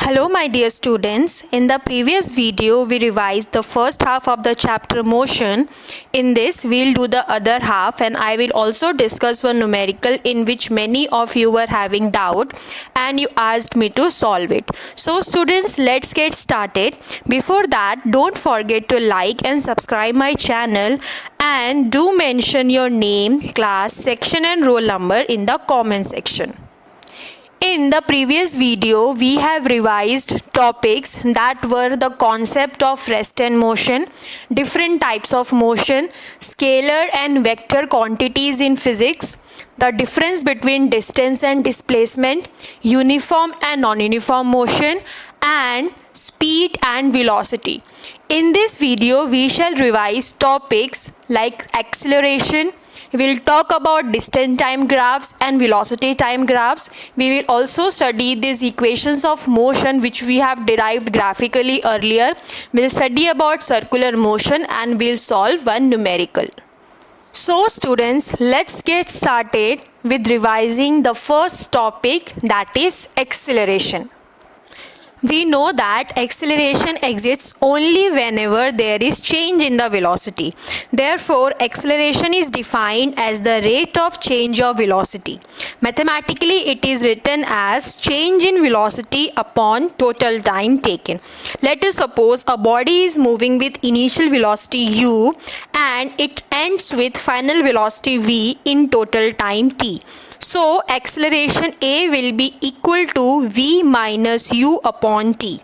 Hello my dear students, in the previous video we revised the first half of the chapter motion. In this we'll do the other half and I will also discuss one numerical in which many of you were having doubt and you asked me to solve it. So students, let's get started. Before that, don't forget to like and subscribe my channel and do mention your name, class, section and roll number in the comment section. In the previous video, we have revised topics that were the concept of rest and motion, different types of motion, scalar and vector quantities in physics, the difference between distance and displacement, uniform and non-uniform motion, and speed and velocity. In this video, we shall revise topics like acceleration. We will talk about distance time graphs and velocity time graphs. We will also study these equations of motion which we have derived graphically earlier. We will study about circular motion and we will solve one numerical. So students, let's get started with revising the first topic, that is acceleration. We know that acceleration exists only whenever there is change in the velocity. Therefore, acceleration is defined as the rate of change of velocity. Mathematically, it is written as change in velocity upon total time taken. Let us suppose a body is moving with initial velocity u and it ends with final velocity v in total time t. So, acceleration A will be equal to V minus U upon T.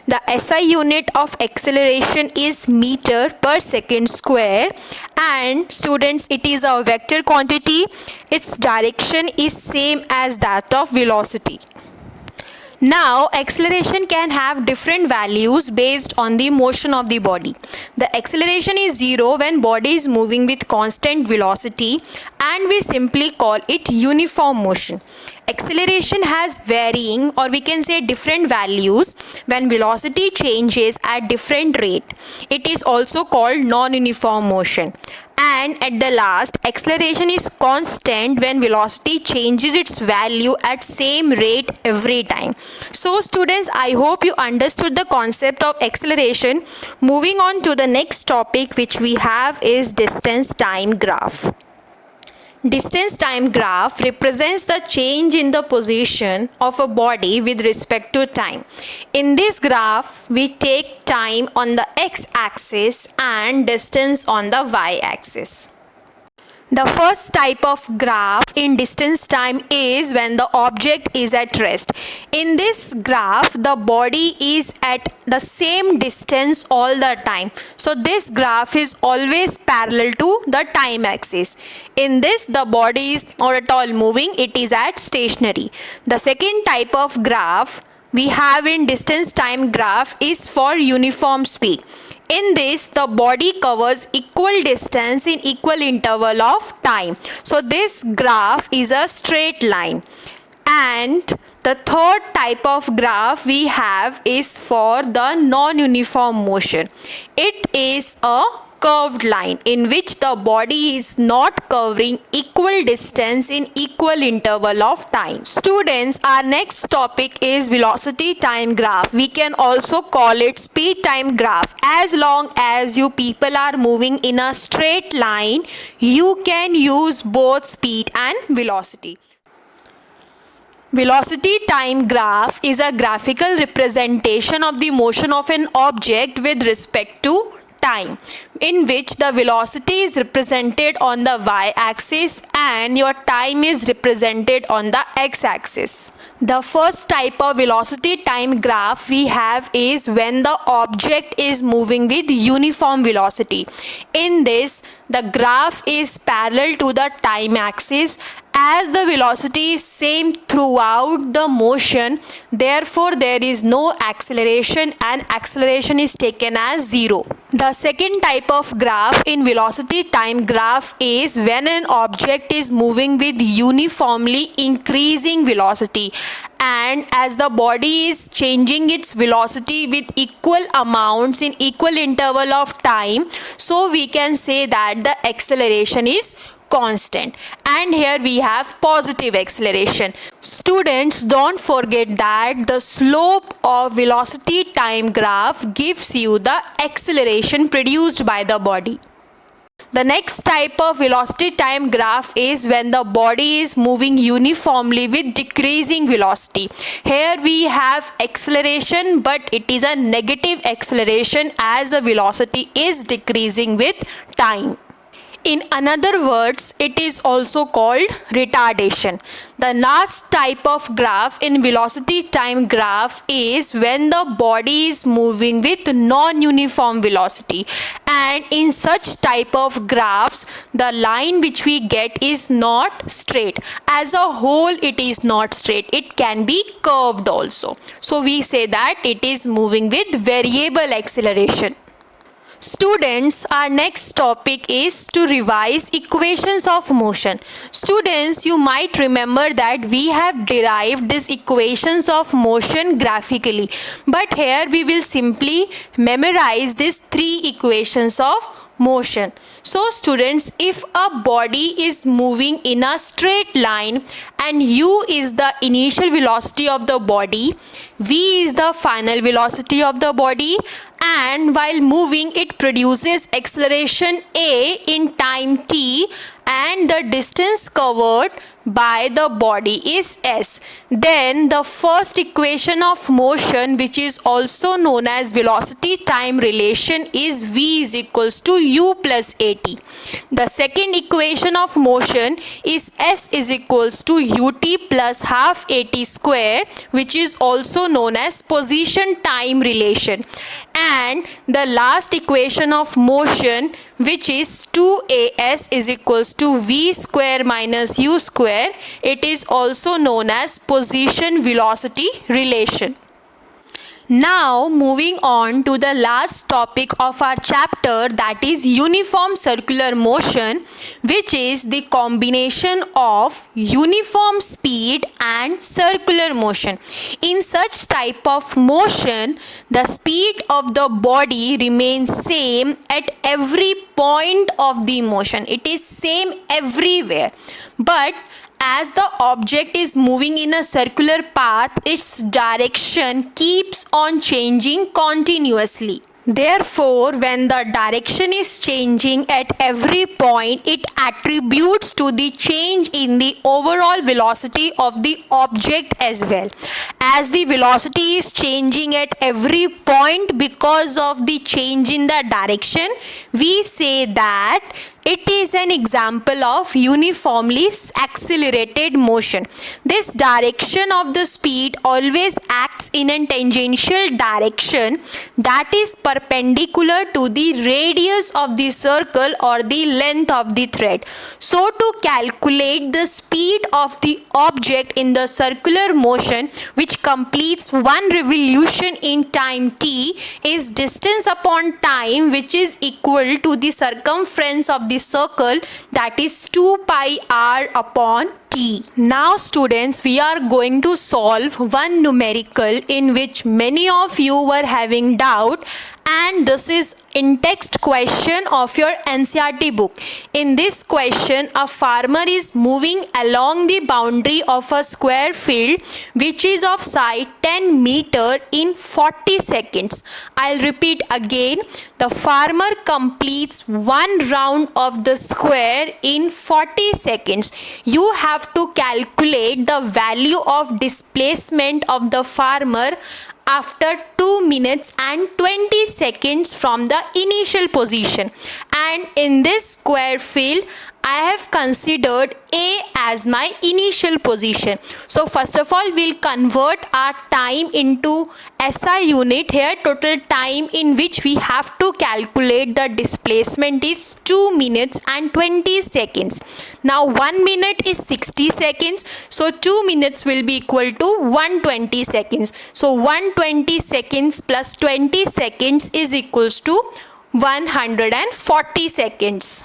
The SI unit of acceleration is meter per second square and students, it is a vector quantity. Its direction is same as that of velocity. Now, acceleration can have different values based on the motion of the body. The acceleration is 0 when body is moving with constant velocity and we simply call it uniform motion. Acceleration has varying or we can say different values when velocity changes at different rate. It is also called non-uniform motion. And at the last, acceleration is constant when velocity changes its value at same rate every time. So students, I hope you understood the concept of acceleration. Moving on to the next topic which we have is distance time graph. Distance time graph represents the change in the position of a body with respect to time. In this graph, we take time on the x-axis and distance on the y-axis. The first type of graph in distance time is when the object is at rest. In this graph, the body is at the same distance all the time. So this graph is always parallel to the time axis. In this, the body is not at all moving, it is at stationary. The second type of graph we have in distance time graph is for uniform speed. In this, the body covers equal distance in equal interval of time. So this graph is a straight line. And the third type of graph we have is for the non-uniform motion. It is a curved line in which the body is not covering equal distance in equal interval of time. Students, our next topic is velocity time graph. We can also call it speed time graph. As long as you people are moving in a straight line, you can use both speed and velocity. Velocity time graph is a graphical representation of the motion of an object with respect to time, in which the velocity is represented on the y-axis and your time is represented on the x-axis. The first type of velocity time graph we have is when the object is moving with uniform velocity. In this, the graph is parallel to the time axis. As the velocity is same throughout the motion, therefore there is no acceleration and acceleration is taken as 0. The second type of graph in velocity time graph is when an object is moving with uniformly increasing velocity, and as the body is changing its velocity with equal amounts in equal interval of time, so we can say that the acceleration is constant, and here we have positive acceleration. Students, don't forget that the slope of velocity time graph gives you the acceleration produced by the body. The next type of velocity time graph is when the body is moving uniformly with decreasing velocity. Here we have acceleration, but it is a negative acceleration as the velocity is decreasing with time. In other words, it is also called retardation. The last type of graph in velocity time graph is when the body is moving with non-uniform velocity, and in such type of graphs the line which we get is not straight. As a whole it is not straight, it can be curved also. So we say that it is moving with variable acceleration. Students, our next topic is to revise equations of motion. Students, you might remember that we have derived these equations of motion graphically, but here we will simply memorize these three equations of motion. So students, if a body is moving in a straight line and u is the initial velocity of the body, v is the final velocity of the body, and while moving it produces acceleration a in time t, and the distance covered by the body is s, then the first equation of motion, which is also known as velocity time relation, is v is equals to u plus at. The second equation of motion is s is equals to ut plus half at square, which is also known as position time relation. And the last equation of motion, which is 2as is equals to v square minus u square, it is also known as position velocity relation. Now moving on to the last topic of our chapter, that is uniform circular motion, which is the combination of uniform speed and circular motion. In such type of motion, the speed of the body remains same at every point of the motion. It is same everywhere, but as the object is moving in a circular path, its direction keeps on changing continuously. Therefore, when the direction is changing at every point, it attributes to the change in the overall velocity of the object as well. As the velocity is changing at every point because of the change in the direction, we say that it is an example of uniformly accelerated motion. This direction of the speed always acts in a tangential direction that is perpendicular to the radius of the circle or the length of the thread. So to calculate the speed of the object in the circular motion, which completes one revolution in time t, is distance upon time, which is equal to the circumference of the circle, that is 2 pi r upon t. Now students, we are going to solve one numerical in which many of you were having doubt, and this is in text question of your NCERT book. In this question, a farmer is moving along the boundary of a square field which is of size 10 meter in 40 seconds. I'll repeat again. The farmer completes one round of the square in 40 seconds. You have to calculate the value of displacement of the farmer after 2 minutes and 20 seconds from the initial position. And in this square field, I have considered A as my initial position. So first of all, we'll convert our time into SI unit. Here total time in which we have to calculate the displacement is 2 minutes and 20 seconds. Now 1 minute is 60 seconds. So 2 minutes will be equal to 120 seconds. So 120 seconds plus 20 seconds is equals to 140 seconds.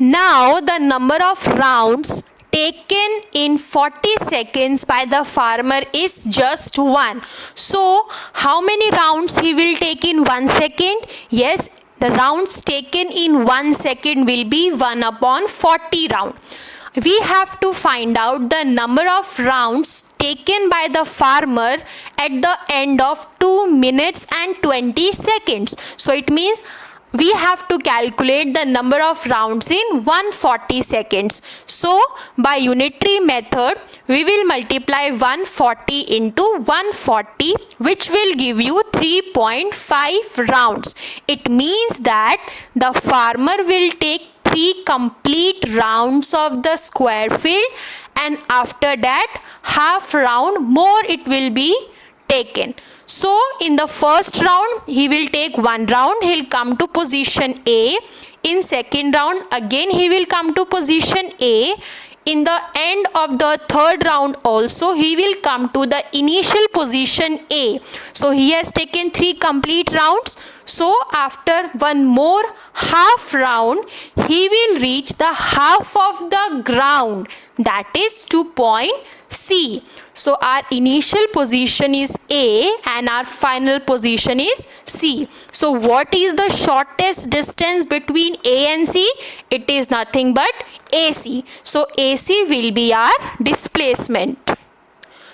Now the number of rounds taken in 40 seconds by the farmer is just 1. So how many rounds he will take in 1 second? Yes, the rounds taken in 1 second will be 1 upon 40 round. We have to find out the number of rounds taken by the farmer at the end of 2 minutes and 20 seconds. So it means we have to calculate the number of rounds in 140 seconds. So by unitary method, we will multiply 140 into 140, which will give you 3.5 rounds. It means that the farmer will take 3 complete rounds of the square field, and after that half round more it will be taken. So in the first round he will take 1 round, he'll come to position A. In second round again he will come to position A. In the end of the third round also he will come to the initial position A. So he has taken 3 complete rounds. So after one more half round he will reach the half of the ground, that is 2 point C. So our initial position is A and our final position is C. So what is the shortest distance between A and C? It is nothing but AC. So AC will be our displacement.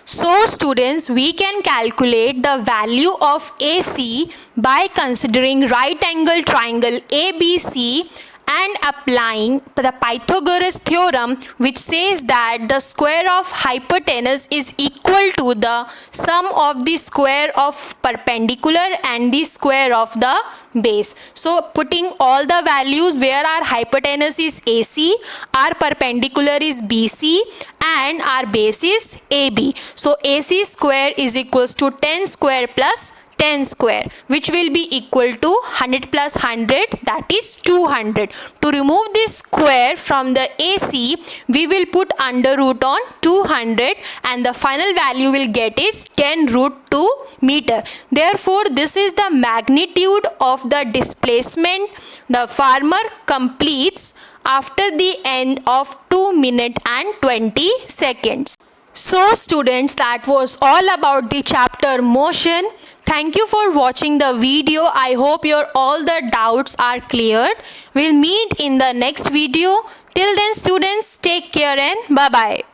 So students, we can calculate the value of AC by considering right angle triangle ABC and applying the Pythagoras theorem, which says that the square of hypotenuse is equal to the sum of the square of perpendicular and the square of the base. So putting all the values where our hypotenuse is AC, our perpendicular is BC and our base is AB. So AC square is equals to 10 square plus 10 square, which will be equal to 100 plus 100, that is 200. To remove this square from the AC, we will put under root on 200 and the final value we'll get is 10 root 2 meter. Therefore, this is the magnitude of the displacement the farmer completes after the end of 2 minutes and 20 seconds. So students, that was all about the chapter motion. Thank you for watching the video. I hope your all the doubts are cleared. We'll meet in the next video. Till then students, take care and bye-bye.